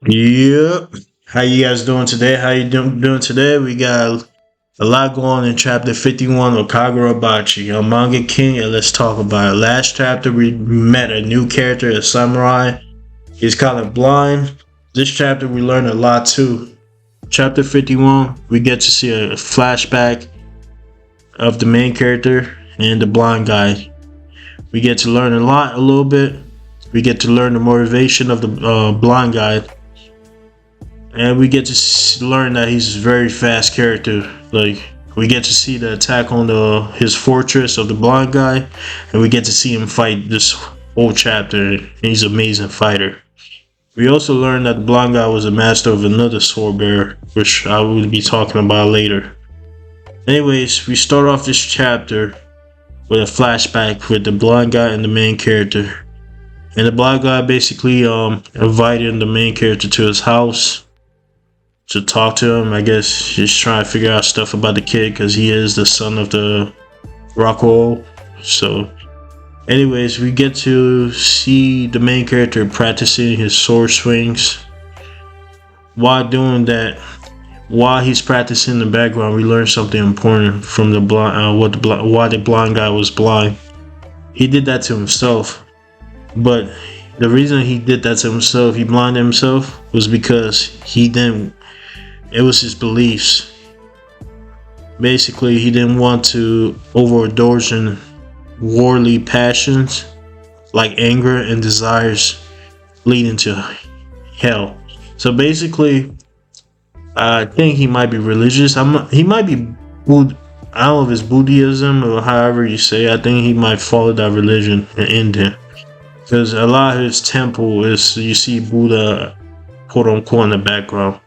Yep. How you guys doing today? How you doing today? We got a lot going on in chapter 51 of kaguraBachi, a manga king, and let's talk about it. Last chapter we met a new character, a samurai. He's kind of blind. This chapter we learned a lot too. Chapter 51, we get to see a flashback of the main character and the blind guy. We get to learn a little bit. We get to learn the motivation of the blind guy, and we get to learn that he's a very fast character. Like, we get to see the attack on the his fortress of the blind guy, and we get to see him fight this whole chapter. He's an amazing fighter. We also learned that the blind guy was a master of another sword bearer, which I will be talking about later. Anyways, we start off this chapter with a flashback with the blind guy and the main character. And the blind guy basically invited the main character to his house to talk to him. I guess he's trying to figure out stuff about the kid because he is the son of the Rockwell. So, anyways, we get to see the main character practicing his sword swings. While doing that, while he's practicing in the background, we learn something important from the blind. Why the blind guy was blind. He did that to himself, but the reason he did that to himself, he blinded himself, was because he didn't. It was his beliefs. Basically, he didn't want to overindulge in worldly passions like anger and desires leading to hell. So basically, I think he might be religious. He might be I don't know if it's Buddhism or however you say. I think he might follow that religion in India, because a lot of his temple is, you see Buddha, quote unquote, in the background.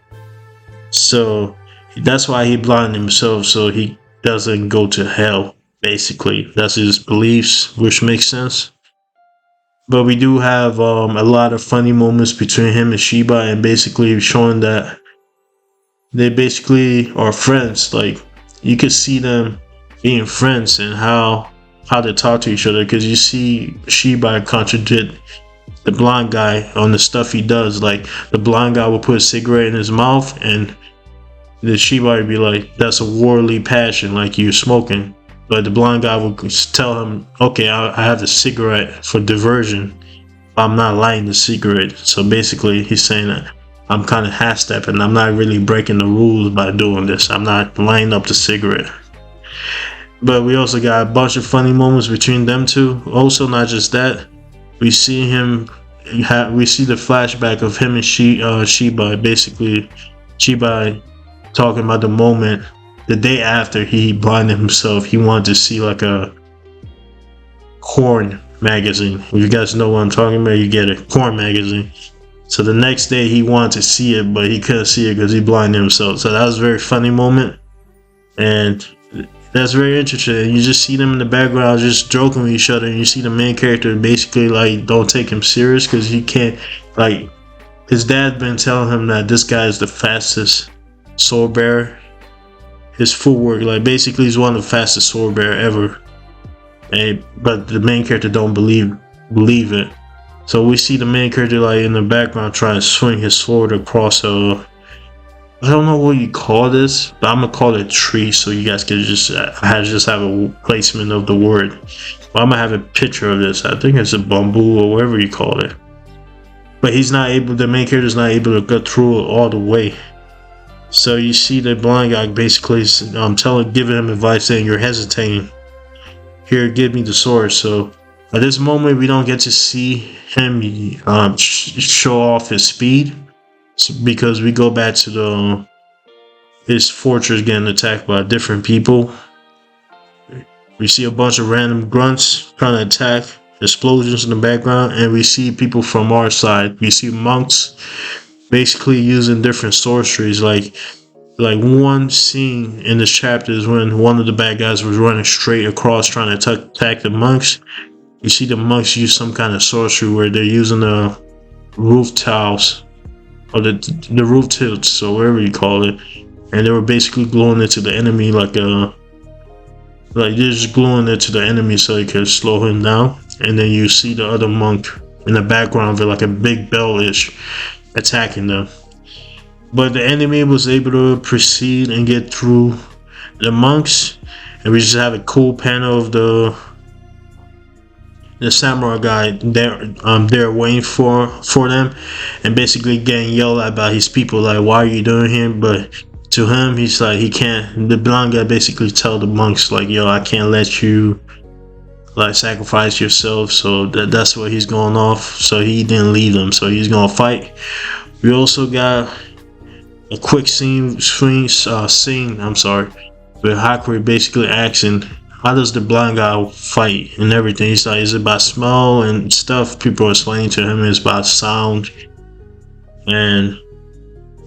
So that's why he blinded himself, so he doesn't go to hell. Basically, that's his beliefs, which makes sense. But we do have a lot of funny moments between him and Shiba, and basically showing that they basically are friends. Like, you could see them being friends and how they talk to each other, because you see Shiba contradict the blind guy on the stuff he does. Like, the blind guy will put a cigarette in his mouth, and the Shiba would be like, that's a worldly passion, like you're smoking. But the blind guy will tell him, okay, I have the cigarette for diversion. I'm not lighting the cigarette. So basically, he's saying that I'm kind of half-stepping. I'm not really breaking the rules by doing this. I'm not lighting up the cigarette. But we also got a bunch of funny moments between them two. Also, not just that, we see we see the flashback of him and Shiba. Basically, Shiba talking about the moment, the day after he blinded himself. He wanted to see like a corn magazine. If you guys know what I'm talking about, you get a corn magazine. So the next day he wanted to see it, but he couldn't see it because he blinded himself. So that was a very funny moment, and that's very interesting. You just see them in the background just joking with each other, and you see the main character basically like don't take him serious because he can't, like, his dad been telling him that this guy is the fastest sword bearer. His footwork, like, basically he's one of the fastest sword bearer ever. But the main character don't believe it. So we see the main character like in the background trying to swing his sword across a, I don't know what you call this, but I'm gonna call it a tree, so you guys can just have a placement of the word. But I'm gonna have a picture of this. I think it's a bamboo or whatever you call it. But the main character is not able to get through it all the way. So you see the blind guy basically giving him advice, saying, you're hesitating. Here, give me the sword. So at this moment, we don't get to see him show off his speed, because we go back to his fortress getting attacked by different people. We see a bunch of random grunts trying to attack, explosions in the background, and we see people from our side. We see monks basically using different sorceries. Like one scene in this chapter is when one of the bad guys was running straight across trying to attack the monks. You see the monks use some kind of sorcery where they're using the roof tiles, or the roof tilts, or whatever you call it, and they were basically gluing it to the enemy like they're just gluing it to the enemy so it could slow him down. And then you see the other monk in the background with like a big bell-ish, attacking them. But the enemy was able to proceed and get through the monks, and we just have a cool panel of the samurai guy there waiting for them, and basically getting yelled at by his people, like, why are you doing here? But to him, he's like, he can't. The blind guy basically tell the monks, like, yo, I can't let you like sacrifice yourself. So that's what he's going off. So he didn't leave them, so he's gonna fight. We also got a quick scene, I'm sorry, with Hakuri basically asking, how does the blind guy fight and everything? He's like, is it by smell and stuff? People are explaining to him it's by sound. And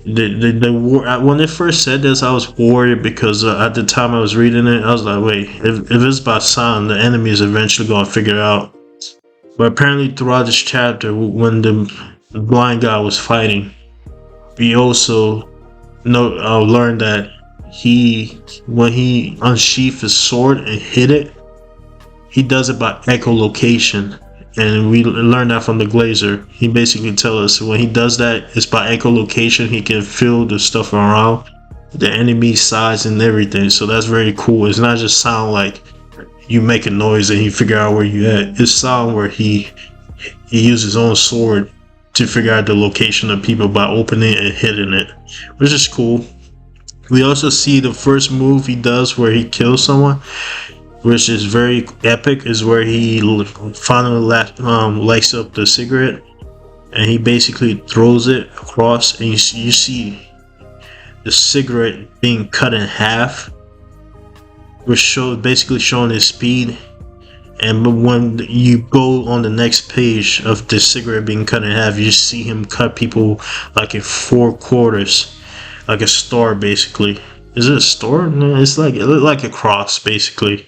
when it first said this, I was worried because at the time I was reading it, I was like, wait, if it's by sound, the enemy is eventually going to figure it out. But apparently throughout this chapter, when the blind guy was fighting, we also learned that when he unsheathed his sword and hit it, he does it by echolocation. And we learned that from the Glazer. He basically tells us when he does that, it's by echolocation. He can feel the stuff around the enemy size and everything. So that's very cool. It's not just sound like you make a noise and he figure out where you at. It's sound where he uses his own sword to figure out the location of people by opening it and hitting it, which is cool. We also see the first move he does where he kills someone, which is very epic, is where he finally lights up the cigarette and he basically throws it across, and you see the cigarette being cut in half, which basically showing his speed. And when you go on the next page of the cigarette being cut in half, you see him cut people like in 4 quarters, like a star basically. Is it a star? No, it looked like a cross basically.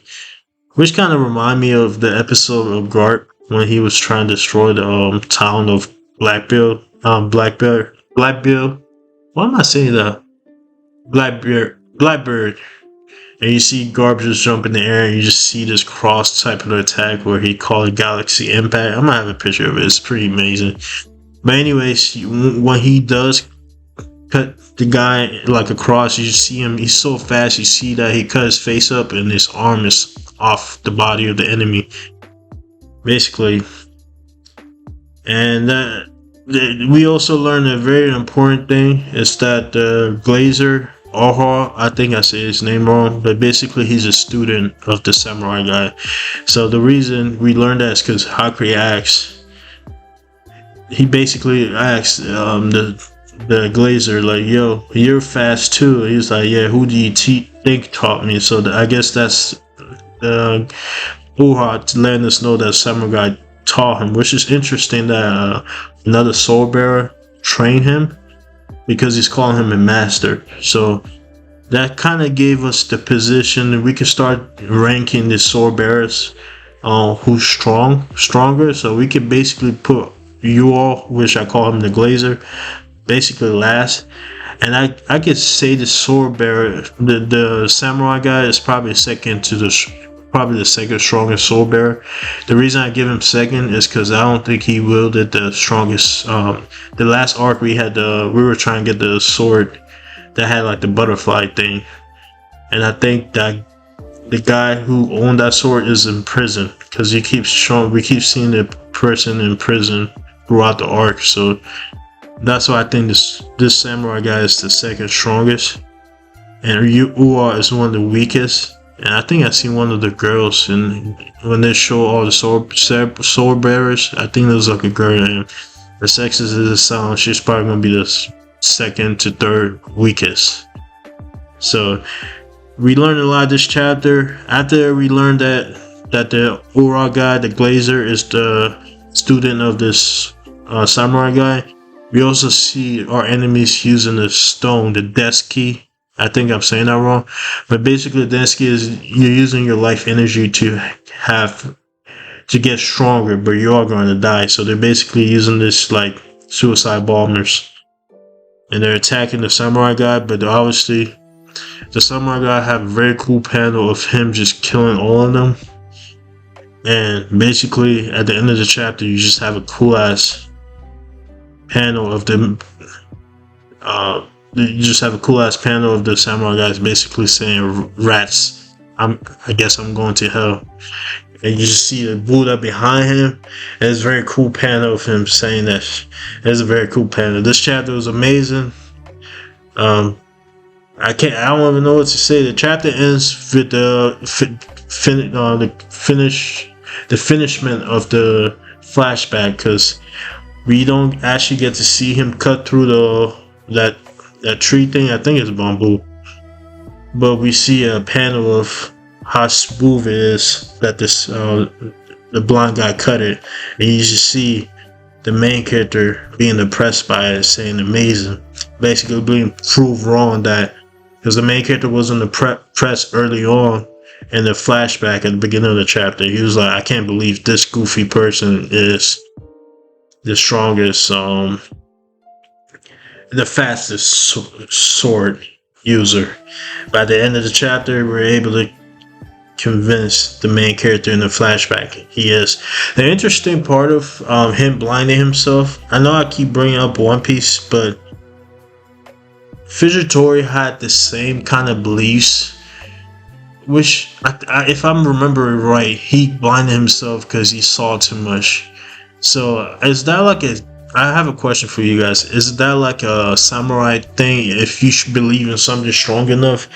Which kind of remind me of the episode of Garp when he was trying to destroy the town of Blackbeard. Why am I saying that? Blackbeard. And you see Garp just jump in the air, and you just see this cross type of attack where he called it Galaxy Impact. I'm gonna have a picture of it. It's pretty amazing. But anyways, when he does cut the guy like across, you see him. He's so fast. You see that he cut his face up, and his arm is off the body of the enemy, basically. And we also learned a very important thing is that the Glazer. I think I say his name wrong, but basically he's a student of the samurai guy. So the reason we learned that is because Hakuri basically asks the Glazer, like, yo, you're fast too. He's like, yeah, who do you think taught me? So I guess that's Uha to let us know that samurai guy taught him, which is interesting that another sword bearer trained him, because he's calling him a master. So that kind of gave us the position. We can start ranking the sword bearers who's stronger. So we could basically put you all, which I call him the Glazer, basically last. And I could say the sword bearer, the samurai guy, is probably second to the second strongest sword bearer. The reason I give him second is because I don't think he wielded the strongest. The last arc we were trying to get the sword that had like the butterfly thing, and I think that the guy who owned that sword is in prison, because we keep seeing the person in prison throughout the arc. So that's why I think this samurai guy is the second strongest, and Uwa is one of the weakest. And I think I seen one of the girls, and when they show all the sword bearers, I think there's like a girl, and the sexist as it sounds, she's probably gonna be the second to third weakest. So we learned a lot this chapter. After we learned that the Ura guy, the Glazer, is the student of this samurai guy, we also see our enemies using the stone, the death key. I think I'm saying that wrong, but basically the death key is you're using your life energy to get stronger, but you are going to die. So they're basically using this like suicide bombers, and they're attacking the samurai guy. But obviously the samurai guy have a very cool panel of him just killing all of them. And basically at the end of the chapter, you just have a cool ass panel of the you just have a cool ass panel of the samurai guys basically saying, "Rats, I guess I'm going to hell." And you just see the Buddha behind him. And it's a very cool panel of him saying that. It's a very cool panel. This chapter was amazing. I don't even know what to say. The chapter ends with the finishment of the flashback, because we don't actually get to see him cut through that tree thing. I think it's bamboo, but we see a panel of how smooth it is that this the blind guy cut it, and you just see the main character being impressed by it, saying amazing, basically being proved wrong, that because the main character was in the press early on in the flashback at the beginning of the chapter. He was like, I can't believe this goofy person is the strongest, the fastest sword user. By the end of the chapter, we're able to convince the main character in the flashback he is. The interesting part of him blinding himself, I know I keep bringing up One Piece, but Fujitori had the same kind of beliefs, which if I'm remembering right, he blinded himself because he saw too much. So is that like I have a question for you guys. Is that like a samurai thing? If you should believe in something strong enough,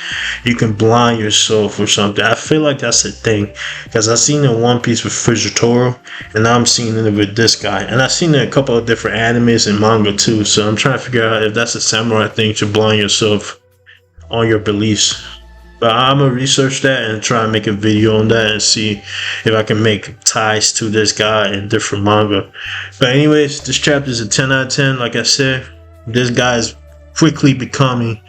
you can blind yourself or something. I feel like that's a thing, because I've seen it in One Piece with Fujitora, and now I'm seeing it with this guy. And I've seen it in a couple of different animes and manga too. So I'm trying to figure out if that's a samurai thing to blind yourself on your beliefs. But I'm gonna research that and try and make a video on that and see if I can make ties to this guy in different manga. But anyways, this chapter is a 10 out of 10. Like I said, this guy is quickly becoming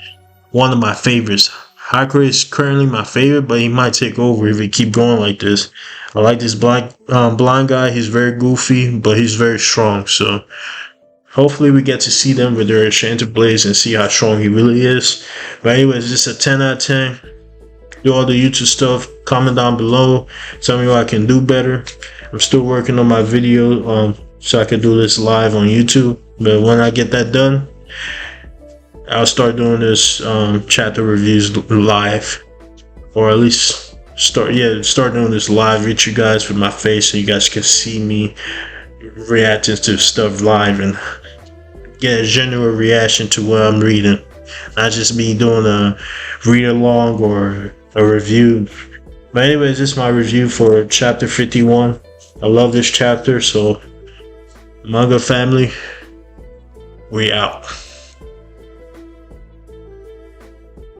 one of my favorites. Hakure is currently my favorite, but he might take over if we keep going like this. I like this blind guy. He's very goofy, but he's very strong. So hopefully we get to see them with their enchanted blades and see how strong he really is. But anyways, this is a 10 out of 10. Do all the YouTube stuff. Comment down below. Tell me what I can do better. I'm still working on my video so I can do this live on YouTube. But when I get that done, I'll start doing this chapter reviews live, or at least start doing this live with you guys with my face, so you guys can see me reacting to stuff live and get a genuine reaction to what I'm reading, not just me doing a read along or a review. But anyways, this is my review for chapter 51. I love this chapter, so manga family, we out.